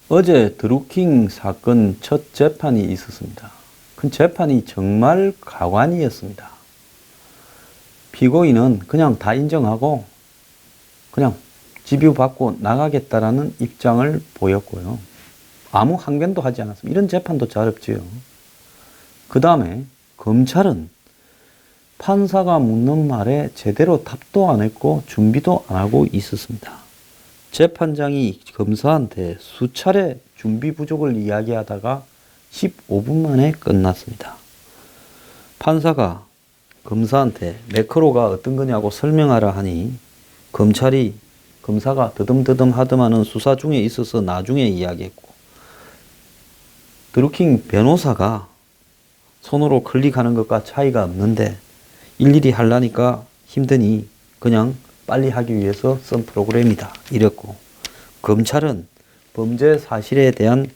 어제 드루킹 사건 첫 재판이 있었습니다. 그 재판이 정말 가관이었습니다. 피고인은 그냥 다 인정하고 그냥 집유 받고 나가겠다라는 입장을 보였고요. 아무 항변도 하지 않았습니다. 이런 재판도 잘 없지요. 그 다음에 검찰은 판사가 묻는 말에 제대로 답도 안 했고 준비도 안 하고 있었습니다. 재판장이 검사한테 수차례 준비 부족을 이야기하다가 15분 만에 끝났습니다. 판사가 검사한테 매크로가 어떤 거냐고 설명하라 하니 검사가 더듬더듬 하더만은 수사 중에 있어서 나중에 이야기했고, 드루킹 변호사가 손으로 클릭하는 것과 차이가 없는데 일일이 하려니까 힘드니 그냥 빨리 하기 위해서 쓴 프로그램이다 이랬고, 검찰은 범죄 사실에 대한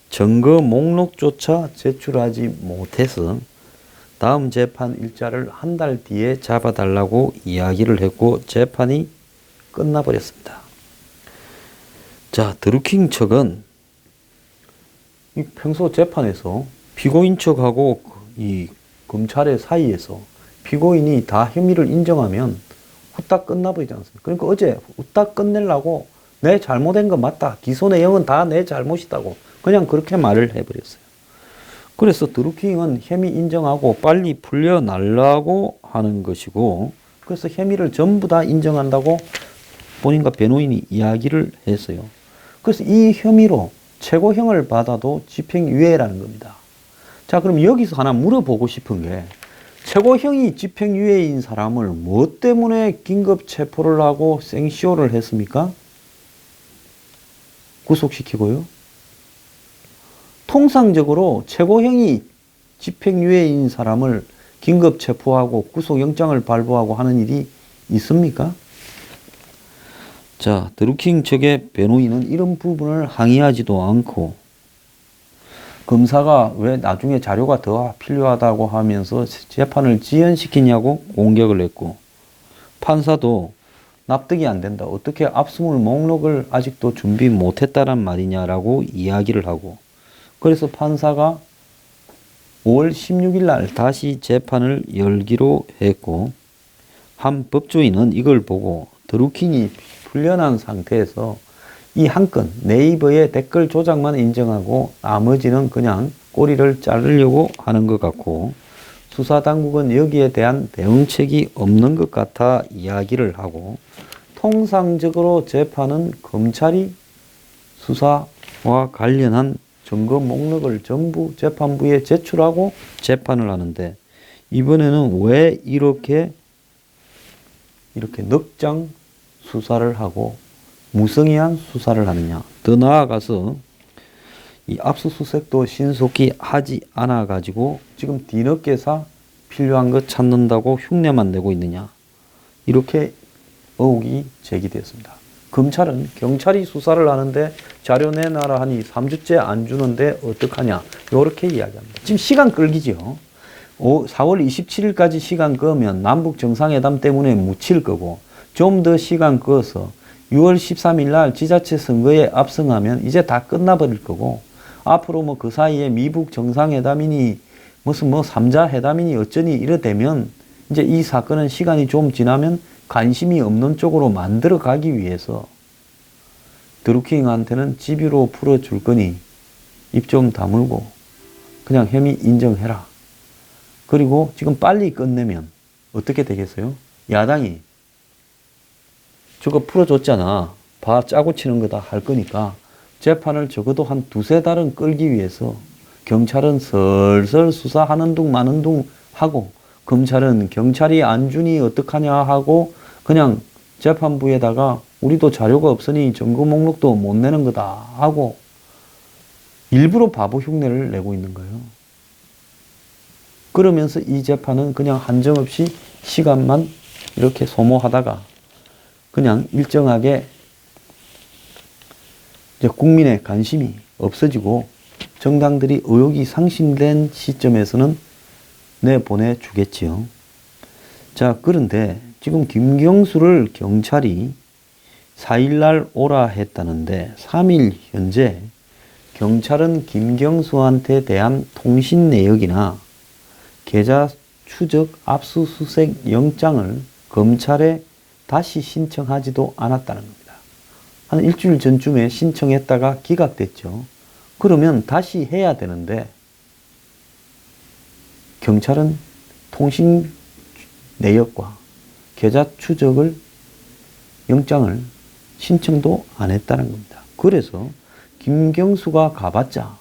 증거 목록조차 제출하지 못해서 다음 재판 일자를 한 달 뒤에 잡아달라고 이야기를 했고 재판이 끝나버렸습니다. 자, 드루킹 측은 이 평소 재판에서 피고인 측하고 이 검찰의 사이에서 피고인이 다 혐의를 인정하면 후딱 끝나버리지 않습니까? 그러니까 어제 후딱 끝내려고 내 잘못한 거 맞다. 기소 내용은 다 내 잘못이다고 그냥 그렇게 말을 해버렸어요. 그래서 드루킹은 혐의 인정하고 빨리 풀려나려고 하는 것이고, 그래서 혐의를 전부 다 인정한다고 본인과 변호인이 이야기를 했어요. 그래서 이 혐의로 최고형을 받아도 집행유예라는 겁니다. 자, 그럼 여기서 하나 물어보고 싶은 게, 최고형이 집행유예인 사람을 뭐 때문에 긴급 체포를 하고 생쇼를 했습니까? 구속시키고요. 통상적으로 최고형이 집행유예인 사람을 긴급 체포하고 구속영장을 발부하고 하는 일이 있습니까? 자, 드루킹 측의 변호인은 이런 부분을 항의하지도 않고, 검사가 왜 나중에 자료가 더 필요하다고 하면서 재판을 지연시키냐고 공격을 했고, 판사도 납득이 안 된다. 어떻게 압수물 목록을 아직도 준비 못했다란 말이냐라고 이야기를 하고, 그래서 판사가 5월 16일 날 다시 재판을 열기로 했고, 한 법조인은 이걸 보고 드루킹이 풀려난 상태에서 이 한 건 네이버의 댓글 조작만 인정하고 나머지는 그냥 꼬리를 자르려고 하는 것 같고, 수사당국은 여기에 대한 대응책이 없는 것 같아 이야기를 하고, 통상적으로 재판은 검찰이 수사와 관련한 증거 목록을 전부 재판부에 제출하고 재판을 하는데, 이번에는 왜 이렇게 넉장 수사를 하고 무성의한 수사를 하느냐. 더 나아가서 이 압수수색도 신속히 하지 않아 가지고 지금 뒤늦게서 필요한 것 찾는다고 흉내만 내고 있느냐. 이렇게 의혹이 제기되었습니다. 검찰은 경찰이 수사를 하는데 자료 내놔라 하니 3주째 안 주는데 어떡하냐. 이렇게 이야기합니다. 지금 시간 끌기죠. 4월 27일까지 시간 끄면 남북 정상회담 때문에 묻힐 거고, 좀 더 시간 끌어서 6월 13일 날 지자체 선거에 압승하면 이제 다 끝나버릴 거고, 앞으로 뭐 그 사이에 미북 정상회담이니 무슨 뭐 3자 회담이니 어쩌니 이러되면 이제 이 사건은 시간이 좀 지나면 관심이 없는 쪽으로 만들어 가기 위해서 드루킹한테는 집유로 풀어줄 거니 입 좀 다물고 그냥 혐의 인정해라. 그리고 지금 빨리 끝내면 어떻게 되겠어요? 야당이 저거 풀어줬잖아. 봐 짜고 치는 거다 할 거니까 재판을 적어도 한 두세 달은 끌기 위해서 경찰은 슬슬 수사하는 둥 마는 둥 하고, 검찰은 경찰이 안 주니 어떡하냐 하고 그냥 재판부에다가 우리도 자료가 없으니 증거 목록도 못 내는 거다 하고 일부러 바보 흉내를 내고 있는 거예요. 그러면서 이 재판은 그냥 한정없이 시간만 이렇게 소모하다가 그냥 일정하게 이제 국민의 관심이 없어지고 정당들이 의혹이 상실된 시점에서는 내보내주겠지요. 자, 그런데 지금 김경수를 경찰이 4일날 오라 했다는데 3일 현재 경찰은 김경수한테 대한 통신 내역이나 계좌 추적 압수수색 영장을 검찰에 다시 신청하지도 않았다는 겁니다. 한 일주일 전쯤에 신청했다가 기각됐죠. 그러면 다시 해야 되는데 경찰은 통신 내역과 계좌 추적을 영장을 신청도 안 했다는 겁니다. 그래서 김경수가 가봤자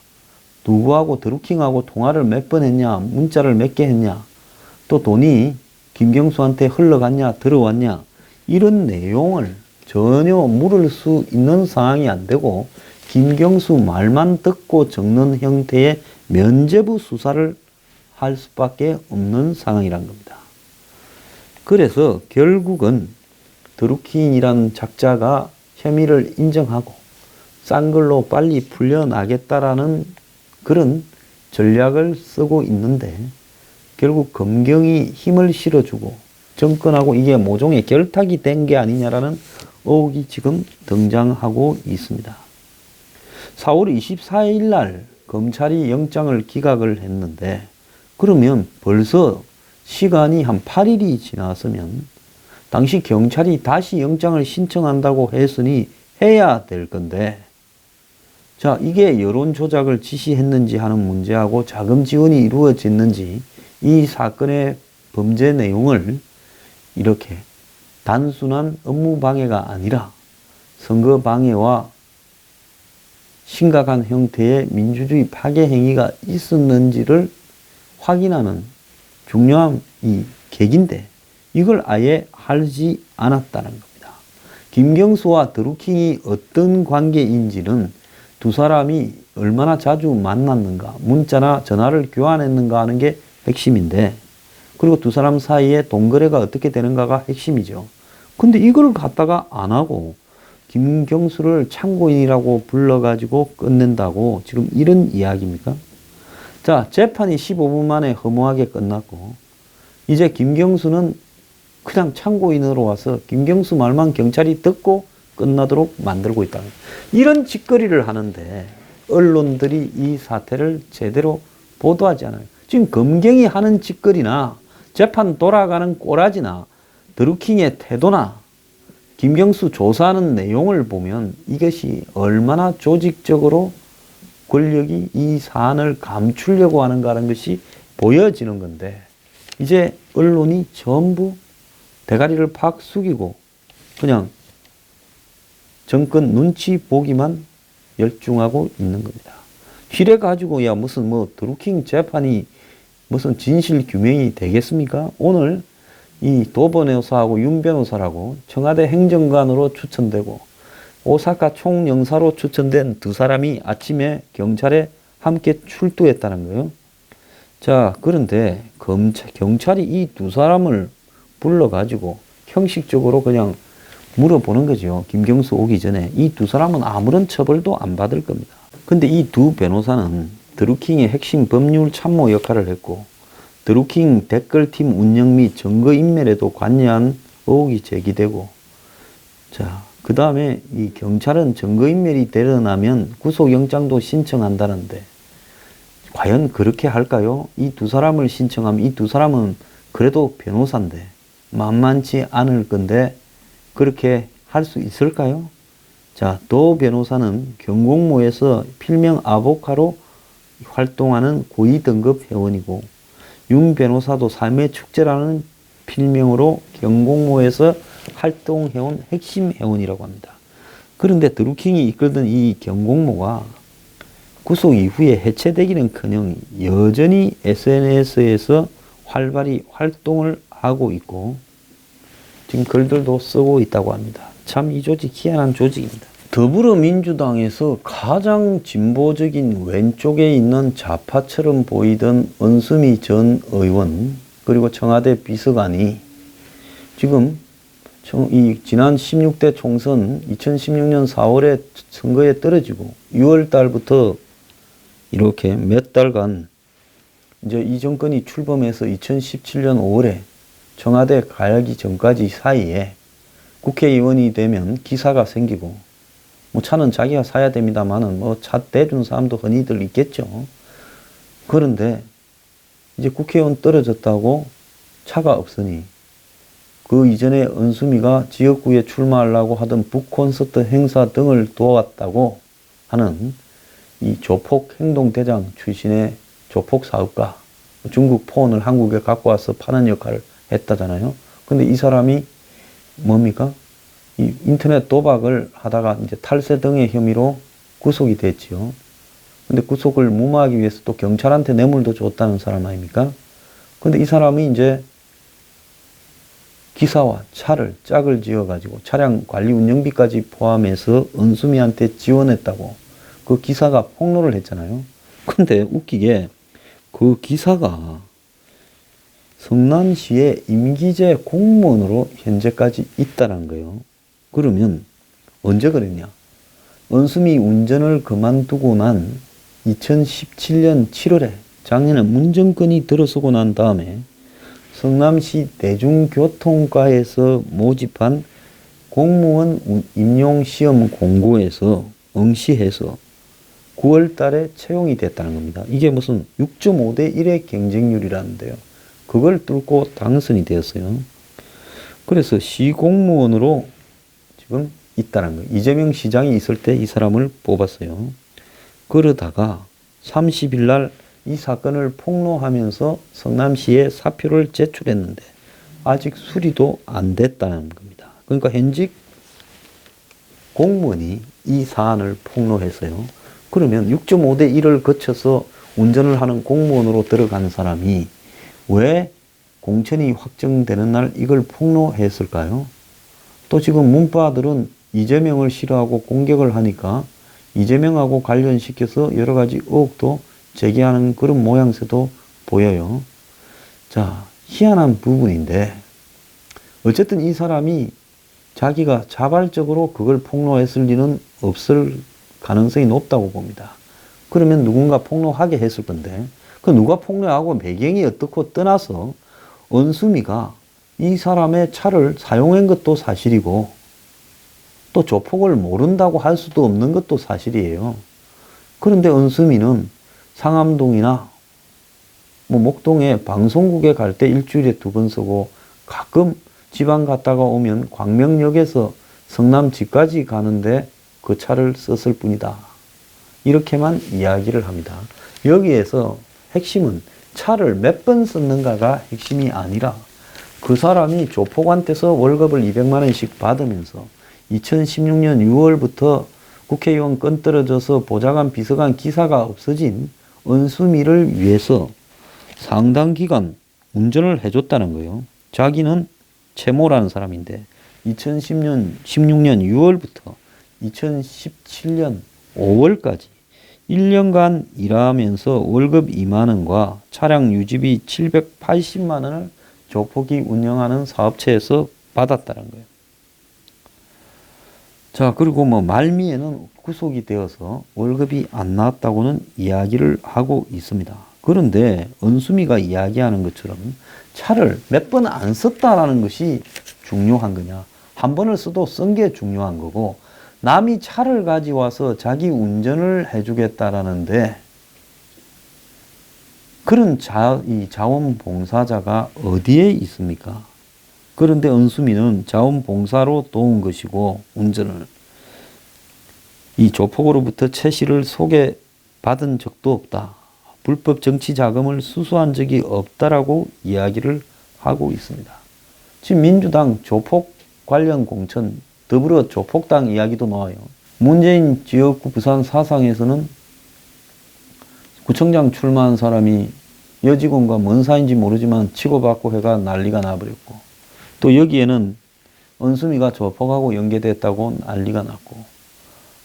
누구하고 드루킹하고 통화를 몇 번 했냐, 문자를 몇 개 했냐, 또 돈이 김경수한테 흘러갔냐, 들어왔냐, 이런 내용을 전혀 물을 수 있는 상황이 안 되고 김경수 말만 듣고 적는 형태의 면죄부 수사를 할 수밖에 없는 상황이란 겁니다. 그래서 결국은 드루킹이란 작자가 혐의를 인정하고 싼 걸로 빨리 풀려나겠다라는 그런 전략을 쓰고 있는데 결국 검경이 힘을 실어주고 정권하고 이게 모종의 결탁이 된 게 아니냐라는 의혹이 지금 등장하고 있습니다. 4월 24일 날 검찰이 영장을 기각을 했는데 그러면 벌써 시간이 한 8일이 지났으면 당시 경찰이 다시 영장을 신청한다고 했으니 해야 될 건데 자, 이게 여론 조작을 지시했는지 하는 문제하고 자금 지원이 이루어졌는지 이 사건의 범죄 내용을 이렇게 단순한 업무 방해가 아니라 선거 방해와 심각한 형태의 민주주의 파괴 행위가 있었는지를 확인하는 중요한 이 계기인데 이걸 아예 하지 않았다는 겁니다. 김경수와 드루킹이 어떤 관계인지는 두 사람이 얼마나 자주 만났는가, 문자나 전화를 교환했는가 하는 게 핵심인데 그리고 두 사람 사이에 돈거래가 어떻게 되는가가 핵심이죠. 근데 이걸 갖다가 안 하고 김경수를 참고인이라고 불러가지고 끝낸다고 지금 이런 이야기입니까? 자, 재판이 15분 만에 허무하게 끝났고 이제 김경수는 그냥 참고인으로 와서 김경수 말만 경찰이 듣고 끝나도록 만들고 있다. 이런 짓거리를 하는데 언론들이 이 사태를 제대로 보도하지 않아요. 지금 검경이 하는 짓거리나 재판 돌아가는 꼬라지나 드루킹의 태도나 김경수 조사하는 내용을 보면 이것이 얼마나 조직적으로 권력이 이 사안을 감추려고 하는가 하는 것이 보여지는 건데 이제 언론이 전부 대가리를 팍 숙이고 그냥 정권 눈치 보기만 열중하고 있는 겁니다. 이래 가지고 야 무슨 뭐 드루킹 재판이 무슨 진실 규명이 되겠습니까? 오늘 이 도 변호사하고 윤 변호사라고 청와대 행정관으로 추천되고 오사카 총영사로 추천된 두 사람이 아침에 경찰에 함께 출두했다는 거예요. 자, 그런데 경찰이 이 두 사람을 불러가지고 형식적으로 그냥 물어보는 거죠. 김경수 오기 전에 이 두 사람은 아무런 처벌도 안 받을 겁니다. 근데 이 두 변호사는 드루킹의 핵심 법률 참모 역할을 했고 드루킹 댓글팀 운영 및 증거인멸에도 관여한 의혹이 제기되고 자, 그 다음에 이 경찰은 증거인멸이 드러나면 구속영장도 신청한다는데 과연 그렇게 할까요? 이 두 사람을 신청하면 이 두 사람은 그래도 변호사인데 만만치 않을 건데 그렇게 할 수 있을까요? 자, 도 변호사는 경공모에서 필명 아보카로 활동하는 고위 등급 회원이고 윤 변호사도 삶의 축제라는 필명으로 경공모에서 활동해온 핵심 회원이라고 합니다. 그런데 드루킹이 이끌던 이 경공모가 구속 이후에 해체되기는커녕 여전히 SNS에서 활발히 활동을 하고 있고 지금 글들도 쓰고 있다고 합니다. 참 이 조직 희한한 조직입니다. 더불어민주당에서 가장 진보적인 왼쪽에 있는 좌파처럼 보이던 은수미 전 의원 그리고 청와대 비서관이 지금 이 지난 16대 총선 2016년 4월에 선거에 떨어지고 6월 달부터 이렇게 몇 달간 이제 이 정권이 출범해서 2017년 5월에 청와대 가기 전까지 사이에 국회의원이 되면 기사가 생기고 뭐 차는 자기가 사야 됩니다만은 뭐 차 대주는 사람도 흔히들 있겠죠. 그런데 이제 국회의원 떨어졌다고 차가 없으니 그 이전에 은수미가 지역구에 출마하려고 하던 북콘서트 행사 등을 도왔다고 하는 이 조폭 행동대장 출신의 조폭 사업가, 중국 폰을 한국에 갖고 와서 파는 역할을 했다잖아요. 근데 이 사람이 뭡니까? 이 인터넷 도박을 하다가 이제 탈세 등의 혐의로 구속이 됐지요. 근데 구속을 무마하기 위해서 또 경찰한테 뇌물도 줬다는 사람 아닙니까? 근데 이 사람이 이제 기사와 차를 짝을 지어가지고 차량 관리 운영비까지 포함해서 은수미한테 지원했다고 그 기사가 폭로를 했잖아요. 근데 웃기게 그 기사가 성남시의 임기제 공무원으로 현재까지 있다는 거예요. 그러면 언제 그랬냐? 은수미 운전을 그만두고 난 2017년 7월에 작년에 문정권이 들어서고 난 다음에 성남시 대중교통과에서 모집한 공무원 임용시험 공고에서 응시해서 9월 달에 채용이 됐다는 겁니다. 이게 무슨 6.5대 1의 경쟁률이라는데요. 그걸 뚫고 당선이 되었어요. 그래서 시공무원으로 지금 있다는 거예요. 이재명 시장이 있을 때 이 사람을 뽑았어요. 그러다가 30일 날 이 사건을 폭로하면서 성남시에 사표를 제출했는데 아직 수리도 안 됐다는 겁니다. 그러니까 현직 공무원이 이 사안을 폭로했어요. 그러면 6.5대 1을 거쳐서 운전을 하는 공무원으로 들어간 사람이 왜 공천이 확정되는 날 이걸 폭로했을까요? 또 지금 문파들은 이재명을 싫어하고 공격을 하니까 이재명하고 관련시켜서 여러 가지 의혹도 제기하는 그런 모양새도 보여요. 자, 희한한 부분인데 어쨌든 이 사람이 자기가 자발적으로 그걸 폭로했을 리는 없을 가능성이 높다고 봅니다. 그러면 누군가 폭로하게 했을 건데 그 누가 폭로하고 배경이 어떻고 떠나서 은수미가 이 사람의 차를 사용한 것도 사실이고 또 조폭을 모른다고 할 수도 없는 것도 사실이에요. 그런데 은수미는 상암동이나 뭐 목동에 방송국에 갈 때 일주일에 2번 쓰고 가끔 지방 갔다가 오면 광명역에서 성남 집까지 가는데 그 차를 썼을 뿐이다. 이렇게만 이야기를 합니다. 여기에서 핵심은 차를 몇 번 썼는가가 핵심이 아니라 그 사람이 조폭한테서 월급을 200만 원씩 받으면서 2016년 6월부터 국회의원 건 떨어져서 보좌관, 비서관, 기사가 없어진 은수미를 위해서 상당 기간 운전을 해줬다는 거예요. 자기는 최모라는 사람인데 2016년 6월부터 2017년 5월까지 1년간 일하면서 월급 2만 원과 차량 유지비 780만 원을 조폭이 운영하는 사업체에서 받았다는 거예요. 자, 그리고 뭐 말미에는 구속이 되어서 월급이 안 나왔다고는 이야기를 하고 있습니다. 그런데 은수미가 이야기하는 것처럼 차를 몇 번 안 썼다라는 것이 중요한 거냐? 한 번을 써도 쓴 게 중요한 거고 남이 차를 가져와서 자기 운전을 해주겠다라는데 그런 이 자원봉사자가 어디에 있습니까? 그런데 은수미는 자원봉사로 도운 것이고 운전을 이 조폭으로부터 채시를 소개받은 적도 없다. 불법 정치 자금을 수수한 적이 없다라고 이야기를 하고 있습니다. 지금 민주당 조폭 관련 공천 더불어 조폭당 이야기도 나와요. 문재인 지역구 부산 사상에서는 구청장 출마한 사람이 여직원과 뭔 사이인지 모르지만 치고받고 해가 난리가 나버렸고 또 여기에는 은수미가 조폭하고 연계됐다고 난리가 났고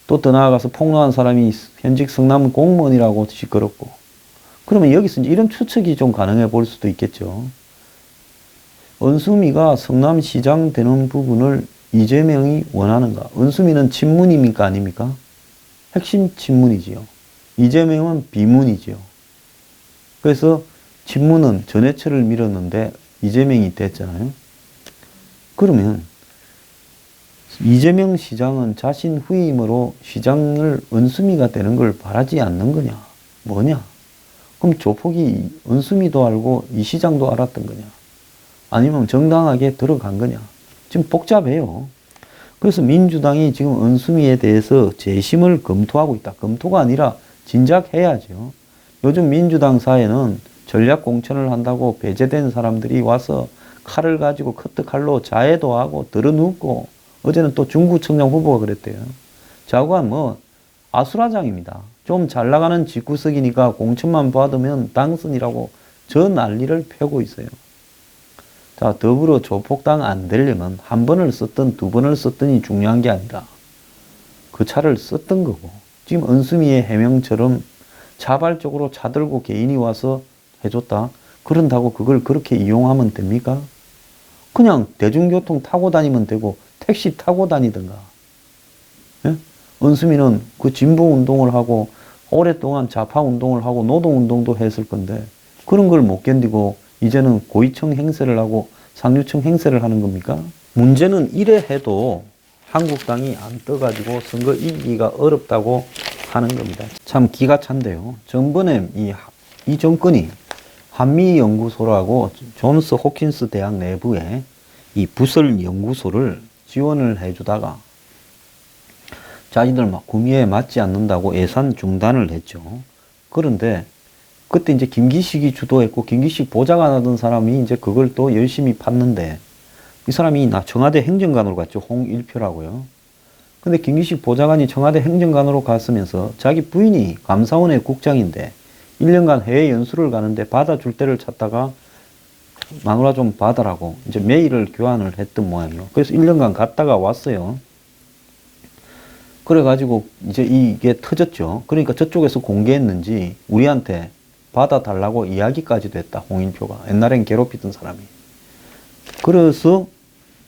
또 더 나아가서 폭로한 사람이 현직 성남 공무원이라고 시끄럽고 그러면 여기서 이제 이런 추측이 좀 가능해 볼 수도 있겠죠. 은수미가 성남시장 되는 부분을 이재명이 원하는가? 은수미는 친문입니까? 아닙니까? 핵심 친문이지요. 이재명은 비문이지요. 그래서 친문은 전해철을 밀었는데 이재명이 됐잖아요. 그러면 이재명 시장은 자신 후임으로 시장을 은수미가 되는 걸 바라지 않는 거냐? 뭐냐? 그럼 조폭이 은수미도 알고 이 시장도 알았던 거냐? 아니면 정당하게 들어간 거냐? 지금 복잡해요. 그래서 민주당이 지금 은수미에 대해서 재심을 검토하고 있다. 검토가 아니라 진작 해야죠. 요즘 민주당 사회는 전략 공천을 한다고 배제된 사람들이 와서 칼을 가지고 커트칼로 자해도 하고 들어눕고, 어제는 또 중구청장 후보가 그랬대요. 자관 뭐 아수라장입니다. 좀 잘 나가는 집구석이니까 공천만 받으면 당선이라고 저 난리를 펴고 있어요. 자, 더불어 조폭당 안 되려면 한 번을 썼든 두 번을 썼든이 중요한 게 아니라 그 차를 썼던 거고, 지금 은수미의 해명처럼 자발적으로 차 들고 개인이 와서 해줬다. 그런다고 그걸 그렇게 이용하면 됩니까? 그냥 대중교통 타고 다니면 되고 택시 타고 다니든가. 예? 은수미는 그 진보 운동을 하고 오랫동안 좌파 운동을 하고 노동 운동도 했을 건데 그런 걸 못 견디고 이제는 고위층 행세를 하고 상류층 행세를 하는 겁니까? 문제는 이래 해도 한국당이 안 떠가지고 선거 이기기가 어렵다고 하는 겁니다. 참 기가 찬데요. 전번에 이 정권이 한미연구소라고 존스 호킨스 대학 내부에 이 부설 연구소를 지원을 해주다가 자기들 막 구미에 맞지 않는다고 예산 중단을 했죠. 그런데 그때 이제 김기식이 주도했고 김기식 보좌관 하던 사람이 이제 그걸 또 열심히 팠는데 이 사람이 청와대 행정관으로 갔죠. 홍일표라고요. 근데 김기식 보좌관이 청와대 행정관으로 갔으면서 자기 부인이 감사원의 국장인데 1년간 해외 연수를 가는데 받아줄 때를 찾다가 마누라 좀 받아라고 이제 메일을 교환을 했던 모양이에요. 그래서 1년간 갔다가 왔어요. 그래가지고 이제 이게 터졌죠. 그러니까 저쪽에서 공개했는지 우리한테 받아달라고 이야기까지도 했다. 홍인표가. 옛날엔 괴롭히던 사람이. 그래서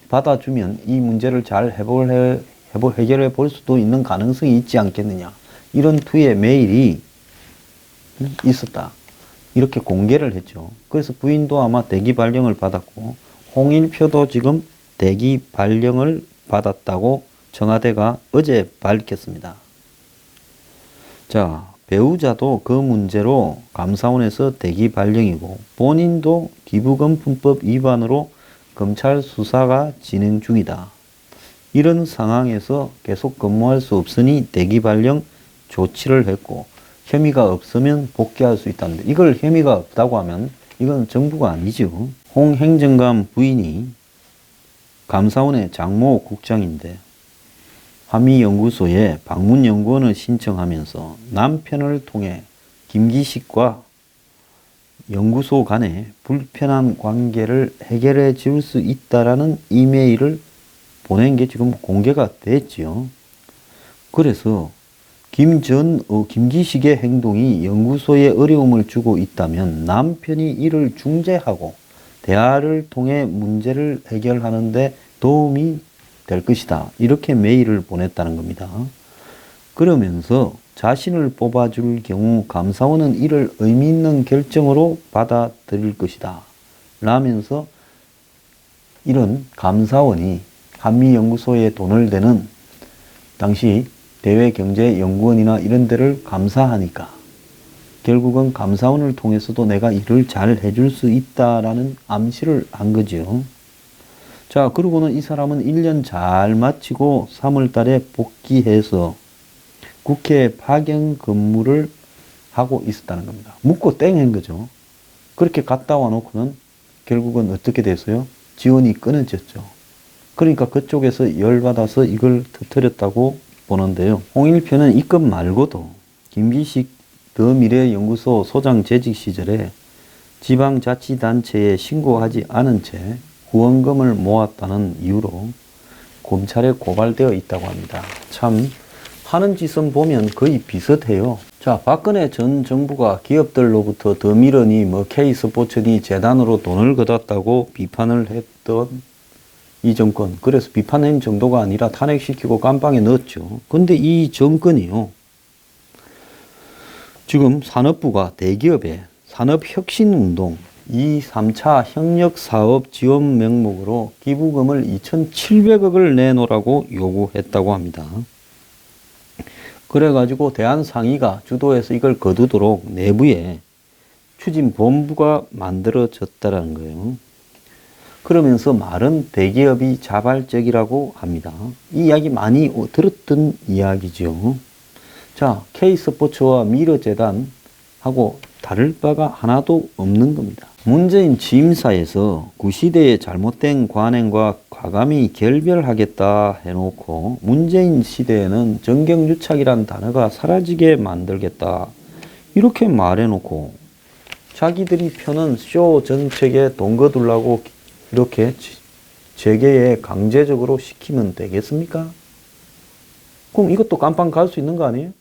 받아주면 이 문제를 잘 해결해 볼 수도 있는 가능성이 있지 않겠느냐. 이런 투의 메일이 있었다. 이렇게 공개를 했죠. 그래서 부인도 아마 대기 발령을 받았고 홍일표도 지금 대기 발령을 받았다고 청와대가 어제 밝혔습니다. 자, 배우자도 그 문제로 감사원에서 대기 발령이고 본인도 기부금품법 위반으로 검찰 수사가 진행 중이다. 이런 상황에서 계속 근무할 수 없으니 대기 발령 조치를 했고 혐의가 없으면 복귀할 수 있다는데 이걸 혐의가 없다고 하면 이건 정부가 아니죠. 홍 행정관 부인이 감사원의 장모 국장인데 한미연구소에 방문연구원을 신청하면서 남편을 통해 김기식과 연구소 간의 불편한 관계를 해결해 줄 수 있다라는 이메일을 보낸 게 지금 공개가 됐지요. 그래서 김기식의 행동이 연구소에 어려움을 주고 있다면 남편이 이를 중재하고 대화를 통해 문제를 해결하는 데 도움이 될 것이다. 이렇게 메일을 보냈다는 겁니다. 그러면서 자신을 뽑아줄 경우 감사원은 이를 의미 있는 결정으로 받아들일 것이다. 라면서 이런 감사원이 한미연구소에 돈을 대는 당시 대외경제연구원이나 이런 데를 감사하니까 결국은 감사원을 통해서도 내가 일을 잘 해줄 수 있다라는 암시를 한 거죠. 자, 그러고는 이 사람은 1년 잘 마치고 3월 달에 복귀해서 국회 파견 근무를 하고 있었다는 겁니다. 묻고 땡한 거죠. 그렇게 갔다 와 놓고는 결국은 어떻게 됐어요? 지원이 끊어졌죠. 그러니까 그쪽에서 열받아서 이걸 터뜨렸다고 보는데요. 홍일표는 이 건 말고도 김기식 더미래연구소 소장 재직 시절에 지방자치단체에 신고하지 않은 채 후원금을 모았다는 이유로 검찰에 고발되어 있다고 합니다. 참 하는 짓은 보면 거의 비슷해요. 자, 박근혜 전 정부가 기업들로부터 더미러니 K스포츠니 재단으로 돈을 걷었다고 비판을 했던 이 정권. 그래서 비판한 정도가 아니라 탄핵시키고 깜빵에 넣었죠. 근데 이 정권이요. 지금 산업부가 대기업에 산업혁신운동, 이 3차 협력사업 지원 명목으로 기부금을 2,700억을 내놓으라고 요구했다고 합니다. 그래가지고 대한상의가 주도해서 이걸 거두도록 내부에 추진본부가 만들어졌다는 거예요. 그러면서 말은 대기업이 자발적이라고 합니다. 이 이야기 많이 들었던 이야기죠. 자, K스포츠와 미러재단하고 다를 바가 하나도 없는 겁니다. 문재인 취임사에서 구시대의 잘못된 관행과 과감히 결별하겠다 해놓고 문재인 시대에는 정경유착이란 단어가 사라지게 만들겠다 이렇게 말해놓고 자기들이 펴는 쇼 정책에 돈 거두려고 이렇게 재계에 강제적으로 시키면 되겠습니까? 그럼 이것도 깜빵 갈 수 있는 거 아니에요?